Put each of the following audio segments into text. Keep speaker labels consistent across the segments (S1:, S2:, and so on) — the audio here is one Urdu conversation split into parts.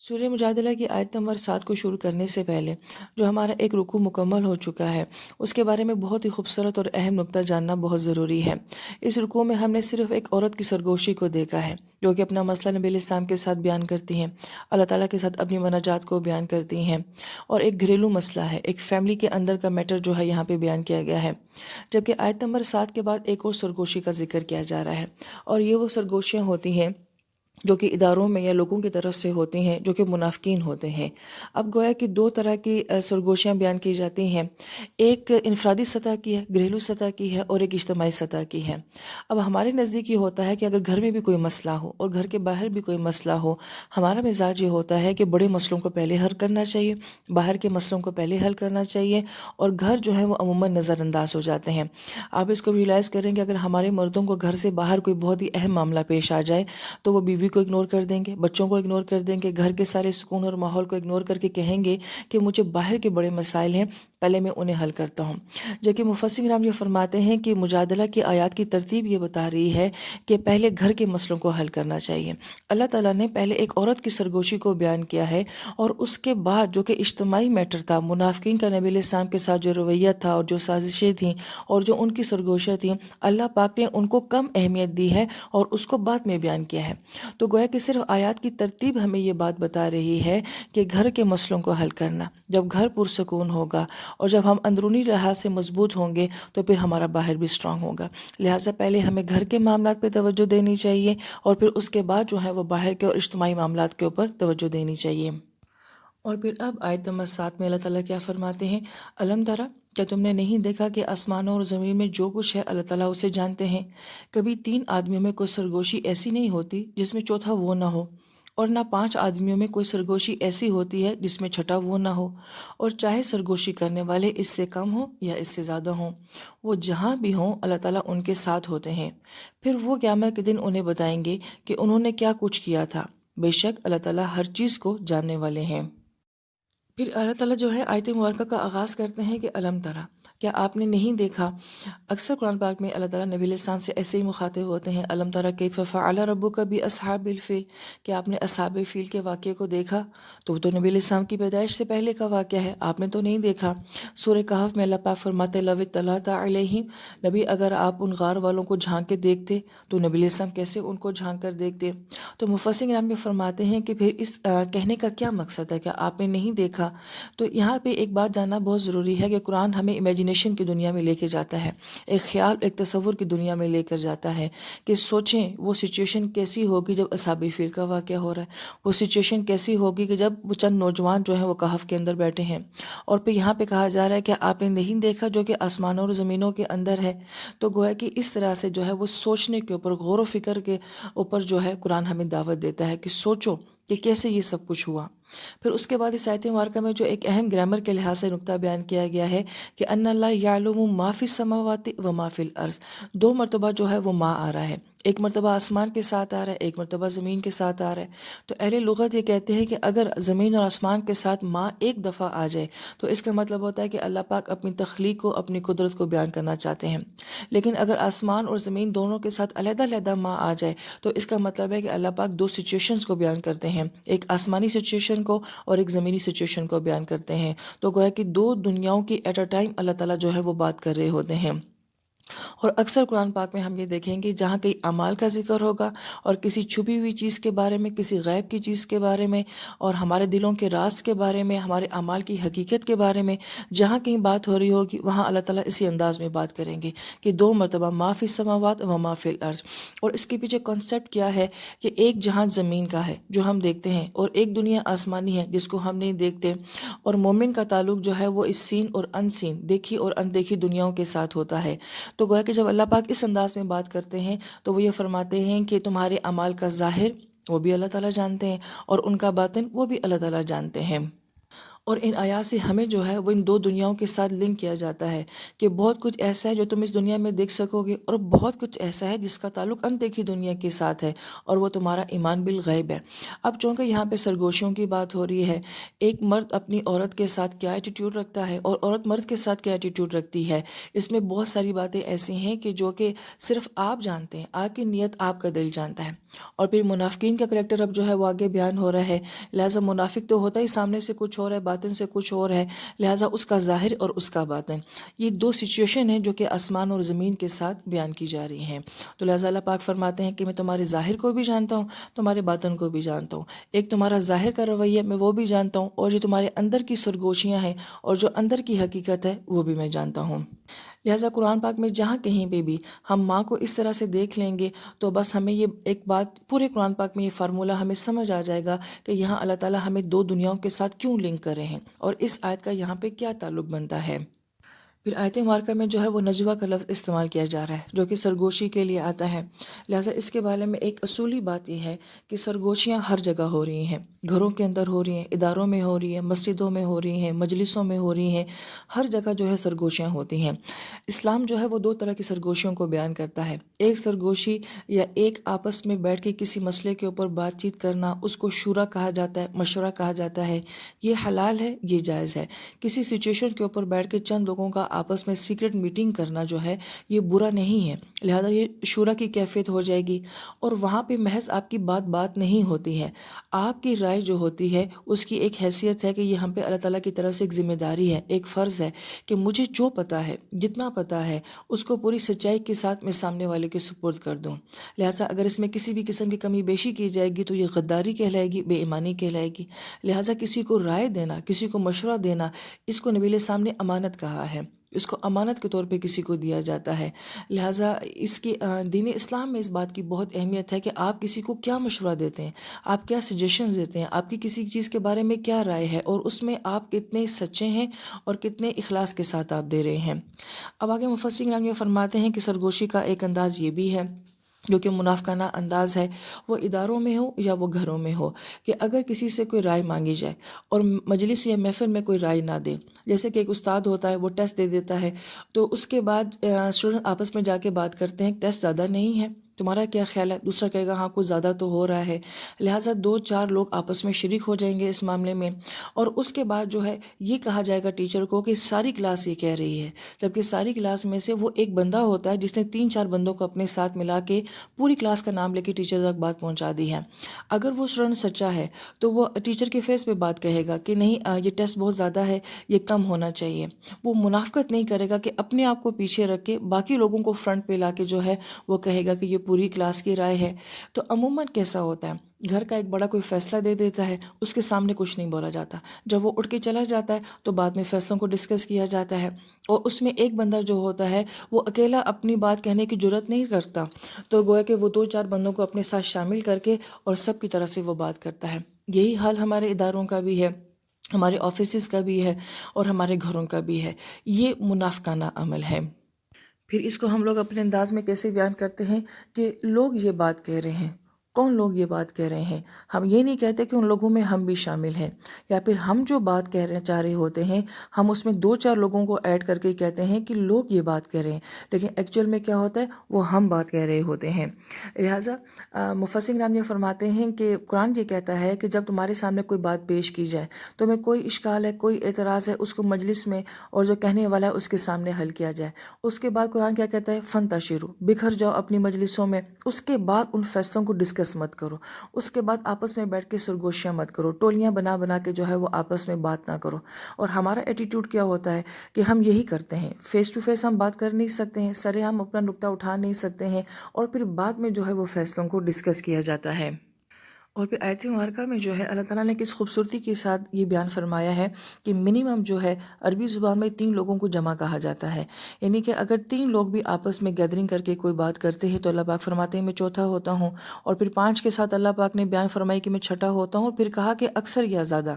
S1: سورہ مجادلہ کی آیت نمبر 7 کو شروع کرنے سے پہلے جو ہمارا ایک رکوع مکمل ہو چکا ہے، اس کے بارے میں بہت ہی خوبصورت اور اہم نکتہ جاننا بہت ضروری ہے۔ اس رکوع میں ہم نے صرف ایک عورت کی سرگوشی کو دیکھا ہے، جو کہ اپنا مسئلہ نبی علیہ السلام کے ساتھ بیان کرتی ہیں، اللہ تعالیٰ کے ساتھ اپنی مناجات کو بیان کرتی ہیں، اور ایک گھریلو مسئلہ ہے، ایک فیملی کے اندر کا میٹر جو ہے یہاں پہ بیان کیا گیا ہے۔ جبکہ آیت نمبر 7 کے بعد ایک اور سرگوشی کا ذکر کیا جا رہا ہے، اور یہ وہ سرگوشیاں ہوتی ہیں جو کہ اداروں میں یا لوگوں کی طرف سے ہوتی ہیں جو کہ منافقین ہوتے ہیں۔ اب گویا کہ دو طرح کی سرگوشیاں بیان کی جاتی ہیں، ایک انفرادی سطح کی ہے، گھریلو سطح کی ہے، اور ایک اجتماعی سطح کی ہے۔ اب ہمارے نزدیک یہ ہوتا ہے کہ اگر گھر میں بھی کوئی مسئلہ ہو اور گھر کے باہر بھی کوئی مسئلہ ہو، ہمارا مزاج یہ ہوتا ہے کہ بڑے مسئلوں کو پہلے حل کرنا چاہیے، باہر کے مسئلوں کو پہلے حل کرنا چاہیے، اور گھر جو ہے وہ عموماً نظر انداز ہو جاتے ہیں۔ آپ اس کو ریئلائز کریں کہ اگر ہمارے مردوں کو گھر سے باہر کوئی بہت ہی اہم معاملہ پیش آ جائے تو وہ بیوی کو اگنور کر دیں گے، بچوں کو اگنور کر دیں گے، گھر کے سارے سکون اور ماحول کو اگنور کر کے کہیں گے کہ مجھے باہر کے بڑے مسائل ہیں، پہلے میں انہیں حل کرتا ہوں۔ جبکہ مفسرین کرام یہ فرماتے ہیں کہ مجادلہ کی آیات کی ترتیب یہ بتا رہی ہے کہ پہلے گھر کے مسئلوں کو حل کرنا چاہیے۔ اللہ تعالیٰ نے پہلے ایک عورت کی سرگوشی کو بیان کیا ہے، اور اس کے بعد جو کہ اجتماعی میٹر تھا، منافقین کا نبی علیہ السلام کے ساتھ جو رویہ تھا اور جو سازشیں تھیں اور جو ان کی سرگوشیاں تھیں، اللہ پاک نے ان کو کم اہمیت دی ہے اور اس کو بعد میں بیان کیا ہے۔ تو گویا کہ صرف آیات کی ترتیب ہمیں یہ بات بتا رہی ہے کہ گھر کے مسئلوں کو حل کرنا، جب گھر پرسکون ہوگا اور جب ہم اندرونی لحاظ سے مضبوط ہوں گے تو پھر ہمارا باہر بھی اسٹرانگ ہوگا۔ لہٰذا پہلے ہمیں گھر کے معاملات پہ توجہ دینی چاہیے، اور پھر اس کے بعد جو ہے وہ باہر کے اور اجتماعی معاملات کے اوپر توجہ دینی چاہیے۔ اور پھر اب آیت نمبر 7 میں اللہ تعالیٰ کیا فرماتے ہیں؟ الم ترا، کیا تم نے نہیں دیکھا کہ آسمانوں اور زمین میں جو کچھ ہے اللہ تعالیٰ اسے جانتے ہیں؟ کبھی 3 آدمیوں میں کوئی سرگوشی ایسی نہیں ہوتی جس میں چوتھا وہ نہ ہو، اور نہ 5 آدمیوں میں کوئی سرگوشی ایسی ہوتی ہے جس میں چھٹا وہ نہ ہو، اور چاہے سرگوشی کرنے والے اس سے کم ہوں یا اس سے زیادہ ہوں، وہ جہاں بھی ہوں اللہ تعالیٰ ان کے ساتھ ہوتے ہیں۔ پھر وہ قیامت کے دن انہیں بتائیں گے کہ انہوں نے کیا کچھ کیا تھا، بے شک اللہ تعالیٰ ہر چیز کو جاننے والے ہیں۔ پھر اللہ تعالیٰ جو ہے آیت مبارکہ کا آغاز کرتے ہیں کہ الم ترا، کیا آپ نے نہیں دیکھا؟ اکثر قرآن پاک میں اللہ تعالیٰ نبی علیہ السلام سے ایسے ہی مخاطب ہوتے ہیں، الم ترا کیف فعل ربک باصحاب الفیل، کہ آپ نے اصحاب فیل کے واقعے کو دیکھا؟ تو وہ تو نبی علیہ السلام کی پیدائش سے پہلے کا واقعہ ہے، آپ نے تو نہیں دیکھا۔ سورہ کہف میں اللہ پاک فرماتے لو اطلعت علیہم، نبی اگر آپ ان غار والوں کو جھانک کے دیکھتے تو نبی علیہ السلام کیسے ان کو جھانک کر دیکھتے؟ تو مفسرین کرام یہ فرماتے ہیں کہ پھر اس کہنے کا کیا مقصد ہے کہ آپ نے نہیں دیکھا؟ تو یہاں پہ ایک بات جاننا بہت ضروری ہے کہ قرآن ہمیں امیجنیشن کی دنیا میں لے کے جاتا ہے، ایک خیال، ایک تصور کی دنیا میں لے کر جاتا ہے کہ سوچیں وہ سچویشن کیسی ہوگی جب اصحاب فیل کا واقعہ ہو رہا ہے، وہ سچویشن کیسی ہوگی کہ جب وہ چند نوجوان جو ہیں وہ کہف کے اندر بیٹھے ہیں، اور پھر یہاں پہ کہا جا رہا ہے کہ آپ نے نہیں دیکھا جو کہ آسمانوں اور زمینوں کے اندر ہے۔ تو گویا کہ اس طرح سے جو ہے وہ سوچنے کے اوپر، غور و فکر کے اوپر جو ہے قرآن ہمیں دعوت دیتا ہے کہ سوچو کہ کیسے یہ سب کچھ ہوا۔ پھر اس کے بعد اس آیت مبارکہ میں جو ایک اہم گرامر کے لحاظ سے نقطہ بیان کیا گیا ہے کہ ان اللہ یعلم ما فی السماوات و ما فی الارض، 2 مرتبہ جو ہے وہ ما آ رہا ہے، ایک مرتبہ آسمان کے ساتھ آ رہا ہے، ایک مرتبہ زمین کے ساتھ آ رہا ہے۔ تو اہل لغت یہ کہتے ہیں کہ اگر زمین اور آسمان کے ساتھ ما ایک دفعہ آ جائے تو اس کا مطلب ہوتا ہے کہ اللہ پاک اپنی تخلیق کو، اپنی قدرت کو بیان کرنا چاہتے ہیں۔ لیکن اگر آسمان اور زمین دونوں کے ساتھ علیحدہ علیحدہ ما آ جائے تو اس کا مطلب ہے کہ اللہ پاک 2 سچویشنز کو بیان کرتے ہیں، ایک آسمانی سچویشن کو اور ایک زمینی سچویشن کو بیان کرتے ہیں۔ تو گویا کہ 2 دنیاؤں کی ایٹ اے ٹائم اللہ تعالیٰ جو ہے وہ بات کر رہے ہوتے ہیں۔ اور اکثر قرآن پاک میں ہم یہ دیکھیں گے جہاں کئی اعمال کا ذکر ہوگا اور کسی چھپی ہوئی چیز کے بارے میں، کسی غیب کی چیز کے بارے میں، اور ہمارے دلوں کے راز کے بارے میں، ہمارے اعمال کی حقیقت کے بارے میں جہاں کہیں بات ہو رہی ہوگی، وہاں اللہ تعالیٰ اسی انداز میں بات کریں گے کہ 2 مرتبہ ما فی السماوات و ما فی الارض۔ اور اس کے پیچھے کانسیپٹ کیا ہے کہ ایک جہان زمین کا ہے جو ہم دیکھتے ہیں، اور ایک دنیا آسمانی ہے جس کو ہم نہیں دیکھتے، اور مومن کا تعلق جو ہے وہ اس سین اور ان سین، دیکھی اور اندیکھی دنیاؤں کے ساتھ ہوتا ہے۔ تو گویا کہ جب اللہ پاک اس انداز میں بات کرتے ہیں تو وہ یہ فرماتے ہیں کہ تمہارے اعمال کا ظاہر وہ بھی اللہ تعالیٰ جانتے ہیں، اور ان کا باطن وہ بھی اللہ تعالیٰ جانتے ہیں۔ اور ان آیات سے ہمیں جو ہے وہ ان دو دنیاؤں کے ساتھ لنک کیا جاتا ہے کہ بہت کچھ ایسا ہے جو تم اس دنیا میں دیکھ سکو گے، اور بہت کچھ ایسا ہے جس کا تعلق اندیکھی دنیا کے ساتھ ہے، اور وہ تمہارا ایمان بالغیب ہے۔ اب چونکہ یہاں پہ سرگوشیوں کی بات ہو رہی ہے، ایک مرد اپنی عورت کے ساتھ کیا ایٹیٹیوڈ رکھتا ہے اور عورت مرد کے ساتھ کیا ایٹیٹیوڈ رکھتی ہے، اس میں بہت ساری باتیں ایسی ہیں کہ جو کہ صرف آپ جانتے ہیں، آپ کی نیت آپ کا دل جانتا ہے۔ اور پھر منافقین کا کریکٹر اب جو ہے وہ آگے بیان ہو رہا ہے، لہٰذا منافق تو ہوتا ہی سامنے سے کچھ اور ہے، باطن سے کچھ اور ہے، لہٰذا اس کا ظاہر اور اس کا باطن، یہ دو سچویشن ہیں جو کہ آسمان اور زمین کے ساتھ بیان کی جا رہی ہیں۔ تو لہٰذا اللہ پاک فرماتے ہیں کہ میں تمہارے ظاہر کو بھی جانتا ہوں، تمہارے باطن کو بھی جانتا ہوں، ایک تمہارا ظاہر کا رویہ میں وہ بھی جانتا ہوں، اور جو تمہارے اندر کی سرگوشیاں ہیں اور جو اندر کی حقیقت ہے وہ بھی میں جانتا ہوں۔ لہٰذا قرآن پاک میں جہاں کہیں پہ بھی ہم ماں کو اس طرح سے دیکھ لیں گے تو بس ہمیں یہ ایک بات پورے قرآن پاک میں یہ فارمولہ ہمیں سمجھ آ جائے گا کہ یہاں اللہ تعالیٰ ہمیں دو دنیاؤں کے ساتھ کیوں لنک کر رہے ہیں اور اس آیت کا یہاں پہ کیا تعلق بنتا ہے۔ پھر آیت مبارکہ میں جو ہے وہ نجوہ کا لفظ استعمال کیا جا رہا ہے جو کہ سرگوشی کے لیے آتا ہے، لہٰذا اس کے بارے میں ایک اصولی بات یہ ہے کہ سرگوشیاں ہر جگہ ہو رہی ہیں، گھروں کے اندر ہو رہی ہیں، اداروں میں ہو رہی ہیں، مسجدوں میں ہو رہی ہیں، مجلسوں میں ہو رہی ہیں، ہر جگہ جو ہے سرگوشیاں ہوتی ہیں۔ اسلام جو ہے وہ دو طرح کی سرگوشیوں کو بیان کرتا ہے، ایک سرگوشی یا ایک آپس میں بیٹھ کے کسی مسئلے کے اوپر بات چیت کرنا، اس کو شورا کہا جاتا ہے، مشورہ کہا جاتا ہے، یہ حلال ہے، یہ جائز ہے۔ کسی سچویشن کے اوپر بیٹھ کے چند لوگوں کا آپس میں سیکرٹ میٹنگ کرنا جو ہے یہ برا نہیں ہے، لہذا یہ شورا کی کیفیت ہو جائے گی، اور وہاں پہ محض آپ کی بات نہیں ہوتی ہے، آپ کی رائے جو ہوتی ہے اس کی ایک حیثیت ہے کہ یہ ہم پہ اللہ تعالیٰ کی طرف سے ایک ذمہ داری ہے، ایک فرض ہے کہ مجھے جو پتہ ہے، جتنا پتہ ہے، اس کو پوری سچائی کے ساتھ میں سامنے والے کے سپرد کر دوں۔ لہٰذا اگر اس میں کسی بھی قسم کی کمی بیشی کی جائے گی تو یہ غداری کہلائے گی، بے ایمانی کہلائے گی۔ لہٰذا کسی کو رائے دینا، کسی کو مشورہ دینا، اس کو نبی علیہ السلام نے امانت کہا ہے، اس کو امانت کے طور پہ کسی کو دیا جاتا ہے۔ لہٰذا اس کی دین اسلام میں اس بات کی بہت اہمیت ہے کہ آپ کسی کو کیا مشورہ دیتے ہیں، آپ کیا سجیشنز دیتے ہیں، آپ کی کسی چیز کے بارے میں کیا رائے ہے، اور اس میں آپ کتنے سچے ہیں اور کتنے اخلاص کے ساتھ آپ دے رہے ہیں۔ اب آگے مفسرین کرام یہ فرماتے ہیں کہ سرگوشی کا ایک انداز یہ بھی ہے جو کہ منافقانہ انداز ہے، وہ اداروں میں ہو یا وہ گھروں میں ہو، کہ اگر کسی سے کوئی رائے مانگی جائے اور مجلس یا محفل میں کوئی رائے نہ دے، جیسے کہ ایک استاد ہوتا ہے وہ ٹیسٹ دے دیتا ہے، تو اس کے بعد اسٹوڈنٹ آپس میں جا کے بات کرتے ہیں ٹیسٹ زیادہ نہیں ہے، تمہارا کیا خیال ہے؟ دوسرا کہے گا ہاں کچھ زیادہ تو ہو رہا ہے، لہٰذا دو چار لوگ آپس میں شریک ہو جائیں گے اس معاملے میں، اور اس کے بعد جو ہے یہ کہا جائے گا ٹیچر کو کہ ساری کلاس یہ کہہ رہی ہے، جبکہ ساری کلاس میں سے وہ ایک بندہ ہوتا ہے جس نے تین چار بندوں کو اپنے ساتھ ملا کے پوری کلاس کا نام لے کے ٹیچر تک بات پہنچا دی ہے۔ اگر وہ اسٹوڈنٹ سچا ہے تو وہ ٹیچر کے فیس پہ بات کہے گا کہ نہیں یہ ٹیسٹ بہت زیادہ ہے، یہ کم ہونا چاہیے، وہ منافقت نہیں کرے گا کہ اپنے آپ کو پیچھے رکھ کے باقی لوگوں کو فرنٹ پہ لا کے جو ہے وہ کہے گا کہ یہ پوری کلاس کی رائے ہے۔ تو عموماً کیسا ہوتا ہے، گھر کا ایک بڑا کوئی فیصلہ دے دیتا ہے، اس کے سامنے کچھ نہیں بولا جاتا، جب وہ اٹھ کے چلا جاتا ہے تو بعد میں فیصلوں کو ڈسکس کیا جاتا ہے، اور اس میں ایک بندہ جو ہوتا ہے وہ اکیلا اپنی بات کہنے کی جرت نہیں کرتا، تو گویا کہ وہ دو چار بندوں کو اپنے ساتھ شامل کر کے اور سب کی طرح سے وہ بات کرتا ہے۔ یہی حال ہمارے اداروں کا بھی ہے، ہمارے آفیسز کا بھی ہے، اور ہمارے گھروں کا بھی ہے۔ یہ منافقانہ عمل ہے۔ پھر اس کو ہم لوگ اپنے انداز میں کیسے بیان کرتے ہیں کہ لوگ یہ بات کہہ رہے ہیں، کون لوگ یہ بات کہہ رہے ہیں؟ ہم یہ نہیں کہتے کہ ان لوگوں میں ہم بھی شامل ہیں، یا پھر ہم جو بات چاہ رہے ہوتے ہیں ہم اس میں دو چار لوگوں کو ایڈ کر کے کہتے ہیں کہ لوگ یہ بات کہہ رہے ہیں، لیکن ایکچوئل میں کیا ہوتا ہے وہ ہم بات کہہ رہے ہوتے ہیں۔ لہٰذا مفسرین کرام یہ فرماتے ہیں کہ قرآن یہ کہتا ہے کہ جب تمہارے سامنے کوئی بات پیش کی جائے تو میں کوئی اشکال ہے، کوئی اعتراض ہے، اس کو مجلس میں اور جو کہنے والا ہے اس کے سامنے حل کیا جائے۔ اس کے بعد قرآن کیا کہتا ہے؟ فَانْتَشِرُوا، بکھر جاؤ اپنی مجلسوں میں، اس کے بعد ان فیصلوں کو ڈسکس مت کرو، اس کے بعد آپس میں بیٹھ کے سرگوشیاں مت کرو، ٹولیاں بنا بنا کے جو ہے وہ آپس میں بات نہ کرو۔ اور ہمارا ایٹیٹیوڈ کیا ہوتا ہے کہ ہم یہی کرتے ہیں، فیس ٹو فیس ہم بات کر نہیں سکتے ہیں، سرے ہم اپنا نقطہ اٹھا نہیں سکتے ہیں، اور پھر بعد میں جو ہے وہ فیصلوں کو ڈسکس کیا جاتا ہے۔ اور پھر آیت مبارکہ میں جو ہے اللہ تعالیٰ نے کس خوبصورتی کے ساتھ یہ بیان فرمایا ہے کہ منیمم جو ہے عربی زبان میں تین لوگوں کو جمع کہا جاتا ہے، یعنی کہ اگر تین لوگ بھی آپس میں گیدرنگ کر کے کوئی بات کرتے ہیں تو اللہ پاک فرماتے ہیں میں چوتھا ہوتا ہوں، اور پھر پانچ کے ساتھ اللہ پاک نے بیان فرمائی کہ میں چھٹا ہوتا ہوں، اور پھر کہا کہ اکثر یا زیادہ،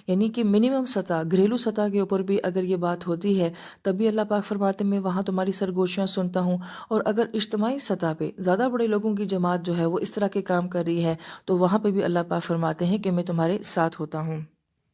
S1: یعنی کہ منیمم سطح، گھریلو سطح کے اوپر بھی اگر یہ بات ہوتی ہے تب بھی اللہ پاک فرماتے ہیں میں وہاں تمہاری سرگوشیاں سنتا ہوں، اور اگر اجتماعی سطح پہ زیادہ بڑے لوگوں کی جماعت جو ہے وہ اس طرح کے کام کر رہی ہے تو وہاں پہ بھی اللہ پاک فرماتے ہیں کہ میں تمہارے ساتھ ہوتا ہوں۔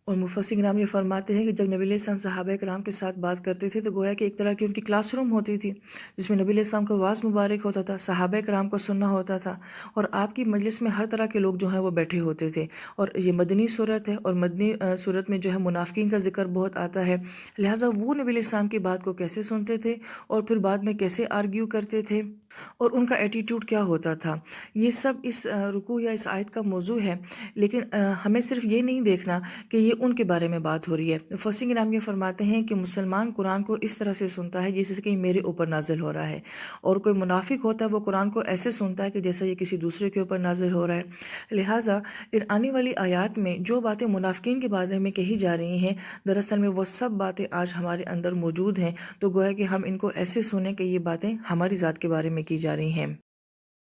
S1: اور مفسر کرام یہ فرماتے ہیں کہ جب نبی علیہ السلام صحابہ کرام کے ساتھ بات کرتے تھے تو گویا کہ ایک طرح کی ان کی کلاس روم ہوتی تھی، جس میں نبی علیہ السلام کا واعظ مبارک ہوتا تھا، صحابہ کرام کو سننا ہوتا تھا، اور آپ کی مجلس میں ہر طرح کے لوگ جو ہیں وہ بیٹھے ہوتے تھے۔ اور یہ مدنی صورت ہے، اور مدنی صورت میں جو ہے منافقین کا ذکر بہت آتا ہے، لہٰذا وہ نبی علیہ السلام کی بات کو کیسے سنتے تھے اور پھر بعد میں کیسے آرگیو کرتے تھے، اور ان کا ایٹیٹیوڈ کیا ہوتا تھا، یہ سب اس رکوع یا اس آیت کا موضوع ہے۔ لیکن ہمیں صرف یہ نہیں دیکھنا کہ یہ ان کے بارے میں بات ہو رہی ہے۔ مفسرین کرام یہ فرماتے ہیں کہ مسلمان قرآن کو اس طرح سے سنتا ہے جیسے کہ میرے اوپر نازل ہو رہا ہے، اور کوئی منافق ہوتا ہے وہ قرآن کو ایسے سنتا ہے کہ جیسا یہ کسی دوسرے کے اوپر نازل ہو رہا ہے۔ لہٰذا ان آنے والی آیات میں جو باتیں منافقین کے بارے میں کہی جا رہی ہیں، دراصل میں وہ سب باتیں آج ہمارے اندر موجود ہیں، تو گویا کہ ہم ان کو ایسے سنیں کہ یہ باتیں ہماری ذات کے بارے میں کی جا رہی ہیں۔